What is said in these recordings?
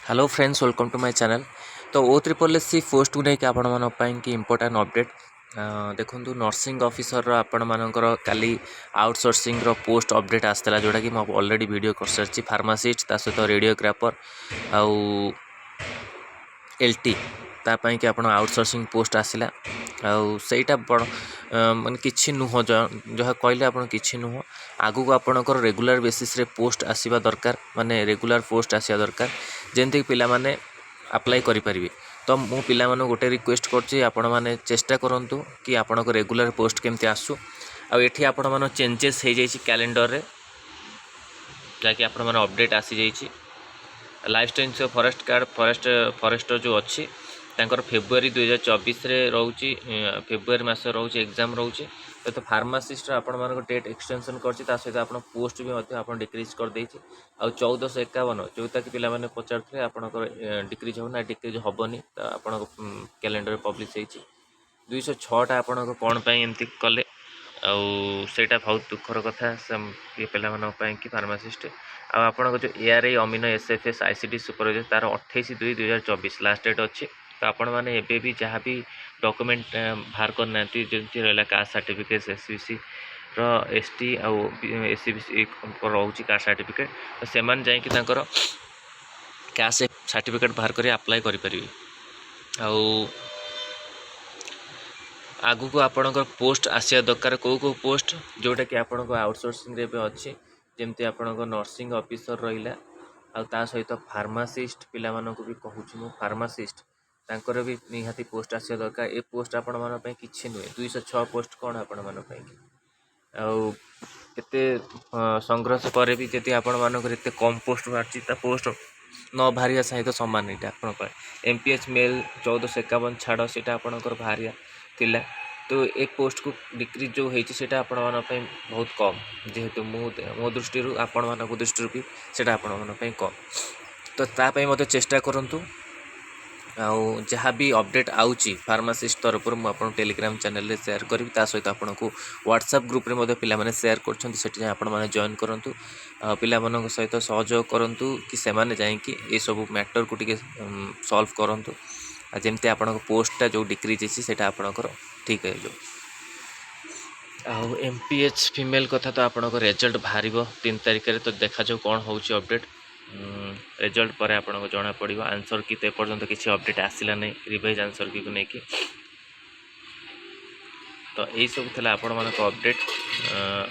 Hello friends, welcome to my channel. तो O triple S C post को लेकिन आपण मन कि इंपोर्टेंट अपडेट देखो नर्सिंग ऑफिसर आपण मानकर काली आउटसोर्सिंग पोस्ट अपडेट आसला जोटा कि मुझे ऑलरेडी वीडियो कर सारी फार्मासिस्ट ता सहित रेडियोग्राफर आउ एलटी तापाई कि आपण आउटसोर्सिंग पोस्ट आसला आईटा बड़ मान कि नुह जहाँ कहले आप कि नुह आगू को आपणकर रेगुलर बेसिस रे पोस्ट आसवा दरकार माने रेगुलर पोस्ट आसवा दरकार जेमती पिला माने अप्लाई करें। तो मु पिला माने गोटे रिक्वेस्ट करछि आपण माने चेष्टा करंतु कि आपणकर रेगुलर पोस्ट केमती आसु आठी आपण मान चेंजेस हो जाइए कैलेंडर रे जाकि आपण माने अपडेट आसी जाइए lifetime forest guard forester जो अच्छी तांकर फेब्रुआरी 2024 रे रोची फेब्रुआरी मास रोची एग्जाम रोची तो फार्मासिस्ट आपण मान डेट एक्सटेंशन करछि ता सहित आपण पोस्ट भी मध्य आपण डिक्रीज कर देछि आ 1451 जोता कि पिला माने पचारथले आपणकर डिक्रीज हो ना डिक्रीज होबनी तो आपण कैलेंडर पब्लिश होइछि 206 टा आपण कोन पई एमती कले सेटा बहुत दुखर कथा ये पिला मानन पई कि फार्मासिस्ट आपण जो ARY amino SFS ICD supervisor तार 28/2/2024 लास्ट डेट अच्छी। तो आपण मैंने एबे भी जहाँ भी डॉक्यूमेंट बाहर करना जमी रहा कास्ट सर्टिफिकेट एससीबीसी एसटी आउ एससीबीसी रोचे कास्ट सर्टिफिकेट तो से जाकर कास्ट सर्टिफिकेट बाहर कर अप्लाई करें आगु को आपणकर पोस्ट आसिया दरकार कौ पोस्ट जोटा कि आपण आउटसोर्सिंग रे अच्छी जमती आपणकर नर्सिंग ऑफिसर रहा आ सहित फार्मासिस्ट पिला मानक भी कहूँ मु फार्मासिस्ट तांकर भी निहाती पोस्ट आसिया दरकार ए पोस्ट आपण मानक किछि नुहे 206 पोस्ट कौन आपण मानक केते संघर्ष पर भी जदि आपण मानक एते कम पोस्ट बाहरी पोस्ट न बाहरिया सहित सामान यहाँ आप एमपीएच मेल 1451 छाड़ से बाहरिया थिला तो एक पोस्ट को डिक्रीज जो होती है आपण मानी बहुत कम जेहेतु मो दृष्टि आपण मान दृष्टि भी से आपण मानी कम तो तापाई मत चेष्टा करूँ जहाँ भी अपडेट आउची फार्मासिस्ट तरफ मुझे टेलीग्राम चैनल रे शेयर करी सहित आपन को व्हाट्सएप ग्रुप रे पिला माने शेयर कर आपण माने जॉइन करंतु पिला मानक सहित सहयोग करंतु कि से माने जाई कि ए सब मैटर को टिके सॉल्व करंतु जेमती आपण पोस्टा जो डिक्रीज है सेटा आपणकर ठीक है जो एमपीएच फीमेल कथा तो आपन रिजल्ट बाहर 3 तारिख तो देखा जो कौन होची अपडेट रिजल्ट पर आपको जना पड़ो आंसर की तो पर्यंत किसी अपडेट आसला नहीं रिवाइज आंसर की को लेकिन तो यही सब थी आपण मान अपडेट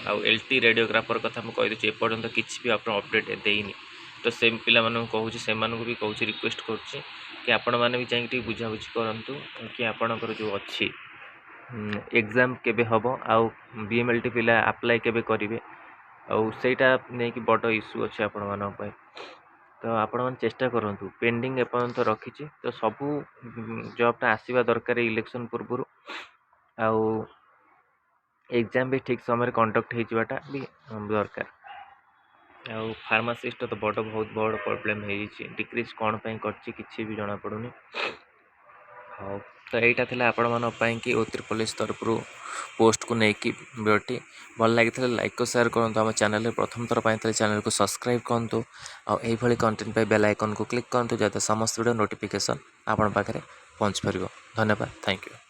आउ एलटी रेडियोग्राफर कथा मुझे कहीदे एपर्यंत किसी भी आप अपडेट देनी तो से पिला कहूँ से भी कहूँ रिक्वेस्ट करुँच कि आपण मैंने भी चाहिए बुझाबुझी करूँ कि आपणकर जो अच्छी एग्जाम केबे हम आउ बीएमएलटी पिला अप्लाई केबे करेंगे आईटा नहीं कि बड़ इश्यू अच्छे आपण मान तो आपण मैंने चेष्टा करूँ पेंडिंग एपर्यंत रखी तो सबू जॉबटा आसवा दरकार इलेक्शन पूर्व आउ एग्जाम भी ठीक समय कंडक्ट होता भी दरकार आउ फार्मासिस्ट तो बहुत बड़ प्रॉब्लम हो डिक्रीज कौन कर किसी भी जना पड़ूनी हाँ तो यहाँ था आपण मानी कि ओ ट्रिपल एस तरफ पोस्ट को लेकिन वीडियोटी भल लगी लाइक शेयर करूँ आम चैनल प्रथम थर पर चैनल को सब्सक्राइब करूँ आउ कंटेंट पे बेल आइकन को क्लिक करूँ जहाँ समस्त वीडियो नोटिफिकेशन आपण पाखे पहुँच पार। धन्यवाद, थैंक यू।